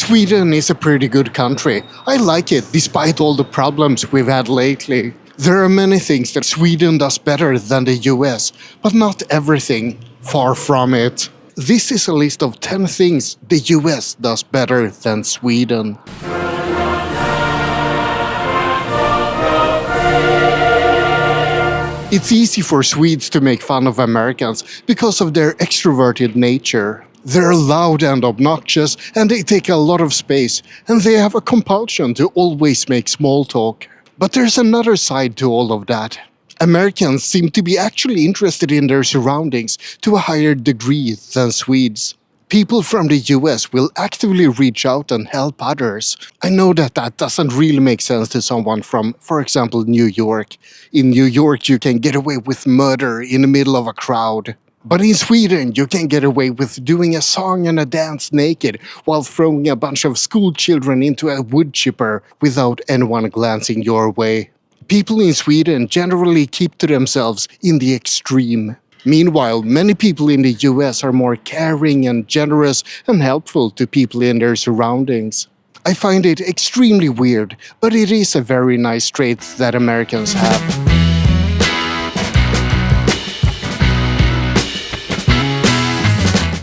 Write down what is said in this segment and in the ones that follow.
Sweden is a pretty good country. I like it, despite all the problems we've had lately. There are many things that Sweden does better than the US, but not everything. Far from it. This is a list of 10 things the US does better than Sweden. It's easy for Swedes to make fun of Americans because of their extroverted nature. They're loud and obnoxious, and they take a lot of space, and they have a compulsion to always make small talk. But there's another side to all of that. Americans seem to be actually interested in their surroundings to a higher degree than Swedes. People from the US will actively reach out and help others. I know that doesn't really make sense to someone from, for example, New York. In New York, you can get away with murder in the middle of a crowd. But in Sweden, you can get away with doing a song and a dance naked while throwing a bunch of school children into a wood chipper without anyone glancing your way. People in Sweden generally keep to themselves in the extreme. Meanwhile, many people in the US are more caring and generous and helpful to people in their surroundings. I find it extremely weird, but it is a very nice trait that Americans have.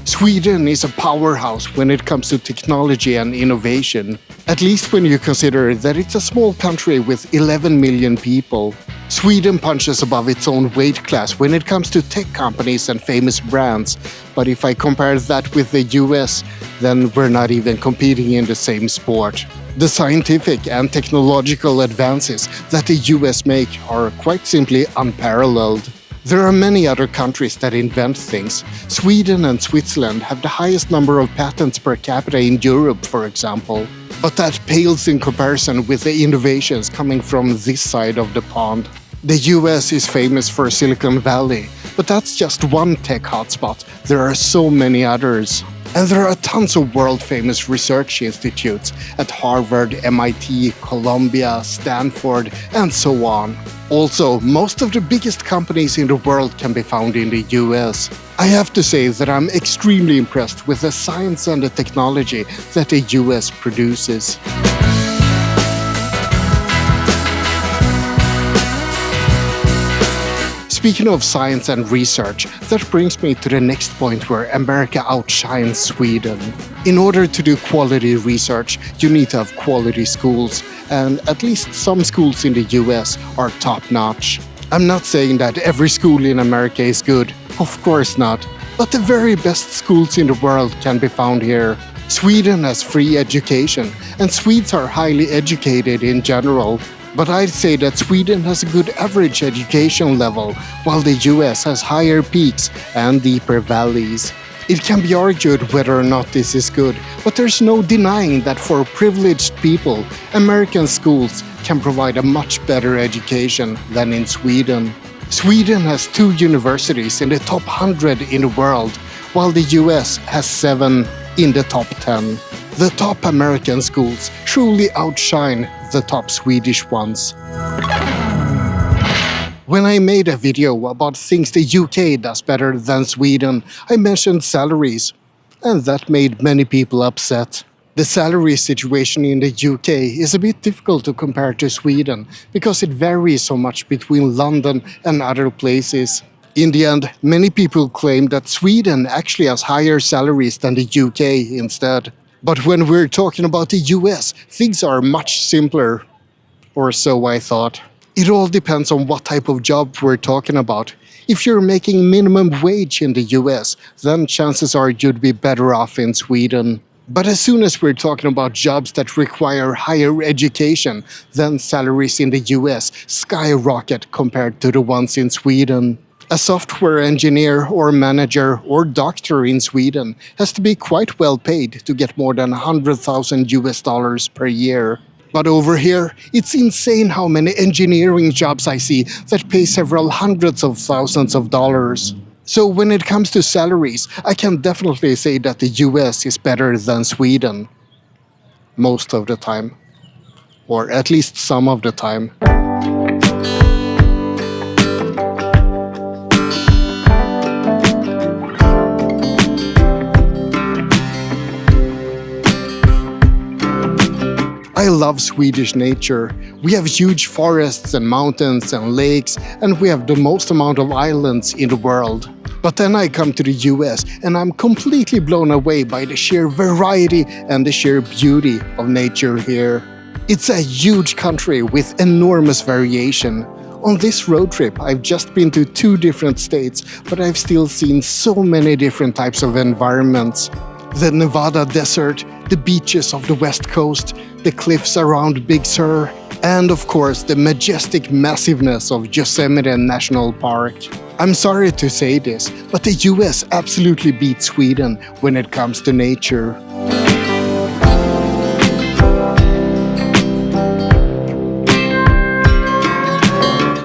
Sweden is a powerhouse when it comes to technology and innovation, at least when you consider that it's a small country with 11 million people. Sweden punches above its own weight class when it comes to tech companies and famous brands, but if I compare that with the US, then we're not even competing in the same sport. The scientific and technological advances that the US make are quite simply unparalleled. There are many other countries that invent things. Sweden and Switzerland have the highest number of patents per capita in Europe, for example. But that pales in comparison with the innovations coming from this side of the pond. The US is famous for Silicon Valley, but that's just one tech hotspot. There are so many others. And there are tons of world-famous research institutes at Harvard, MIT, Columbia, Stanford, and so on. Also, most of the biggest companies in the world can be found in the US. I have to say that I'm extremely impressed with the science and the technology that the US produces. Speaking of science and research, that brings me to the next point where America outshines Sweden. In order to do quality research, you need to have quality schools, and at least some schools in the US are top-notch. I'm not saying that every school in America is good, of course not, but the very best schools in the world can be found here. Sweden has free education, and Swedes are highly educated in general. But I'd say that Sweden has a good average education level, while the US has higher peaks and deeper valleys. It can be argued whether or not this is good, but there's no denying that for privileged people, American schools can provide a much better education than in Sweden. Sweden has 2 universities in the top 100 in the world, while the US has 7 in the top 10. The top American schools truly outshine the top Swedish ones. When I made a video about things the UK does better than Sweden, I mentioned salaries, and that made many people upset. The salary situation in the UK is a bit difficult to compare to Sweden because it varies so much between London and other places. In the end, many people claim that Sweden actually has higher salaries than the UK instead. But when we're talking about the US, things are much simpler. Or so I thought. It all depends on what type of job we're talking about. If you're making minimum wage in the US, then chances are you'd be better off in Sweden. But as soon as we're talking about jobs that require higher education, then salaries in the US skyrocket compared to the ones in Sweden. A software engineer or manager or doctor in Sweden has to be quite well paid to get more than $100,000 per year. But over here, it's insane how many engineering jobs I see that pay several hundreds of thousands of dollars. So when it comes to salaries, I can definitely say that the US is better than Sweden. Most of the time. Or at least some of the time. I love Swedish nature. We have huge forests and mountains and lakes, and we have the most amount of islands in the world. But then I come to the US and I'm completely blown away by the sheer variety and the sheer beauty of nature here. It's a huge country with enormous variation. On this road trip, I've just been to 2 different states, but I've still seen so many different types of environments. The Nevada desert, the beaches of the West Coast, the cliffs around Big Sur, and of course the majestic massiveness of Yosemite National Park. I'm sorry to say this, but the US absolutely beats Sweden when it comes to nature.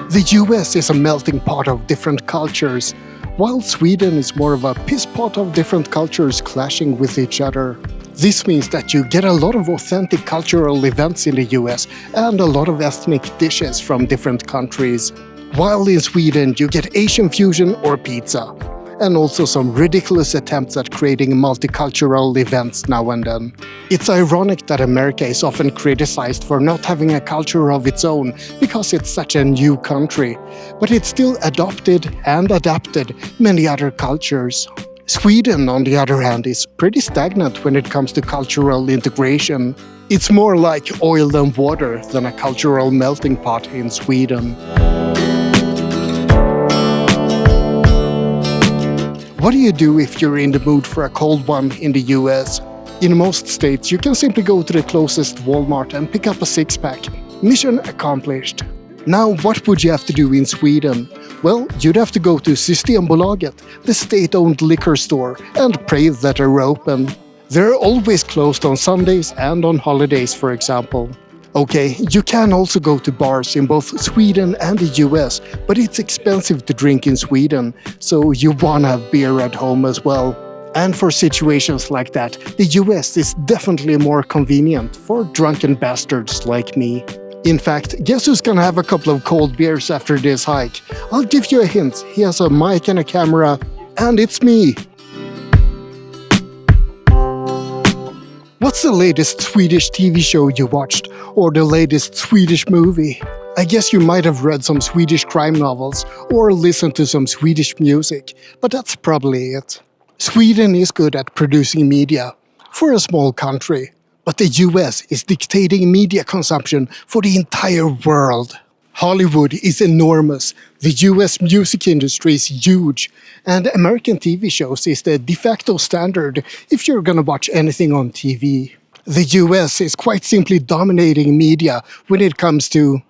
The US is a melting pot of different cultures, while Sweden is more of a piss pot of different cultures clashing with each other. This means that you get a lot of authentic cultural events in the US and a lot of ethnic dishes from different countries. While in Sweden you get Asian fusion or pizza, and also some ridiculous attempts at creating multicultural events now and then. It's ironic that America is often criticized for not having a culture of its own because it's such a new country, but it still adopted and adapted many other cultures. Sweden, on the other hand, is pretty stagnant when it comes to cultural integration. It's more like oil and water than a cultural melting pot in Sweden. What do you do if you're in the mood for a cold one in the US? In most states, you can simply go to the closest Walmart and pick up a 6-pack. Mission accomplished. Now, what would you have to do in Sweden? Well, you'd have to go to Systembolaget, the state-owned liquor store, and pray that they're open. They're always closed on Sundays and on holidays, for example. Okay, you can also go to bars in both Sweden and the US, but it's expensive to drink in Sweden, so you wanna have beer at home as well. And for situations like that, the US is definitely more convenient for drunken bastards like me. In fact, guess who's gonna have a couple of cold beers after this hike? I'll give you a hint. He has a mic and a camera, and it's me. What's the latest Swedish TV show you watched, or the latest Swedish movie? I guess you might have read some Swedish crime novels, or listened to some Swedish music, but that's probably it. Sweden is good at producing media, for a small country, but the US is dictating media consumption for the entire world. Hollywood is enormous, the US music industry is huge, and American TV shows is the de facto standard if you're gonna watch anything on TV. The US is quite simply dominating media when it comes to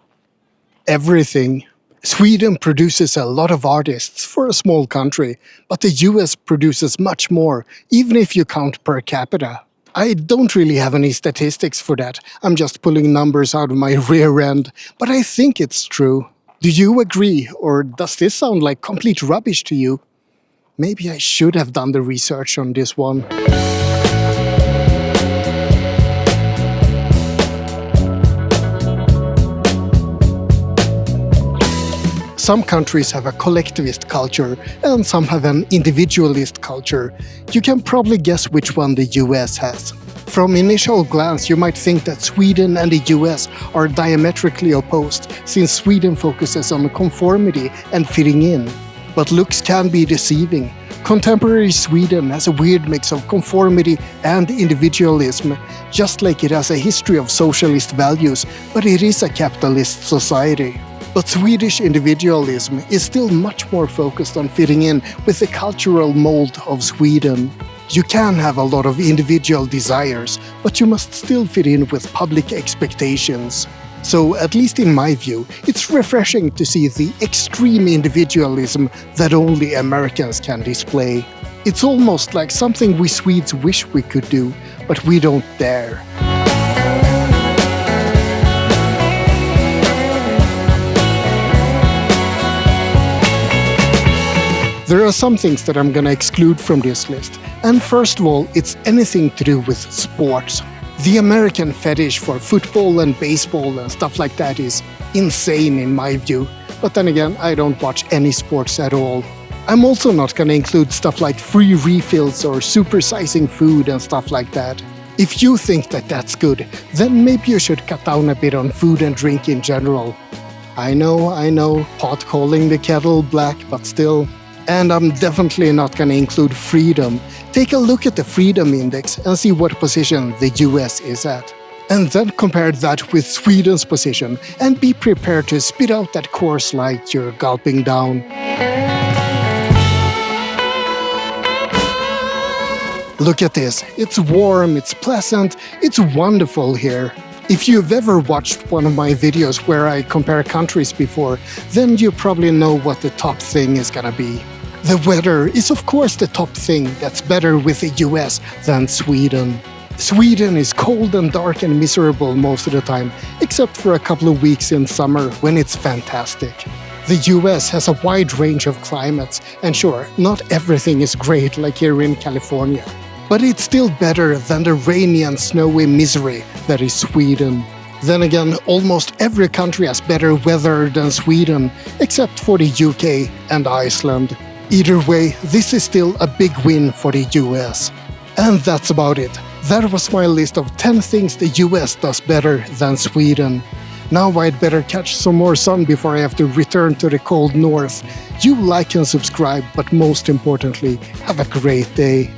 everything. Sweden produces a lot of artists for a small country, but the US produces much more, even if you count per capita. I don't really have any statistics for that. I'm just pulling numbers out of my rear end, but I think it's true. Do you agree, or does this sound like complete rubbish to you? Maybe I should have done the research on this one. Some countries have a collectivist culture, and some have an individualist culture. You can probably guess which one the US has. From initial glance, you might think that Sweden and the US are diametrically opposed, since Sweden focuses on conformity and fitting in. But looks can be deceiving. Contemporary Sweden has a weird mix of conformity and individualism, just like it has a history of socialist values, but it is a capitalist society. But Swedish individualism is still much more focused on fitting in with the cultural mold of Sweden. You can have a lot of individual desires, but you must still fit in with public expectations. So, at least in my view, it's refreshing to see the extreme individualism that only Americans can display. It's almost like something we Swedes wish we could do, but we don't dare. There are some things that I'm gonna exclude from this list, and first of all, it's anything to do with sports. The American fetish for football and baseball and stuff like that is insane in my view, but then again, I don't watch any sports at all. I'm also not gonna include stuff like free refills or supersizing food and stuff like that. If you think that that's good, then maybe you should cut down a bit on food and drink in general. I know, pot calling the kettle black, but still. And I'm definitely not gonna include freedom. Take a look at the freedom index and see what position the US is at. And then compare that with Sweden's position and be prepared to spit out that coarse light you're gulping down. Look at this. It's warm, it's pleasant, it's wonderful here. If you've ever watched one of my videos where I compare countries before, then you probably know what the top thing is gonna be. The weather is of course the top thing that's better with the US than Sweden. Sweden is cold and dark and miserable most of the time, except for a couple of weeks in summer when it's fantastic. The US has a wide range of climates, and sure, not everything is great like here in California. But it's still better than the rainy and snowy misery that is Sweden. Then again, almost every country has better weather than Sweden, except for the UK and Iceland. Either way, this is still a big win for the US. And that's about it. That was my list of 10 things the US does better than Sweden. Now I'd better catch some more sun before I have to return to the cold north. You like and subscribe, but most importantly, have a great day.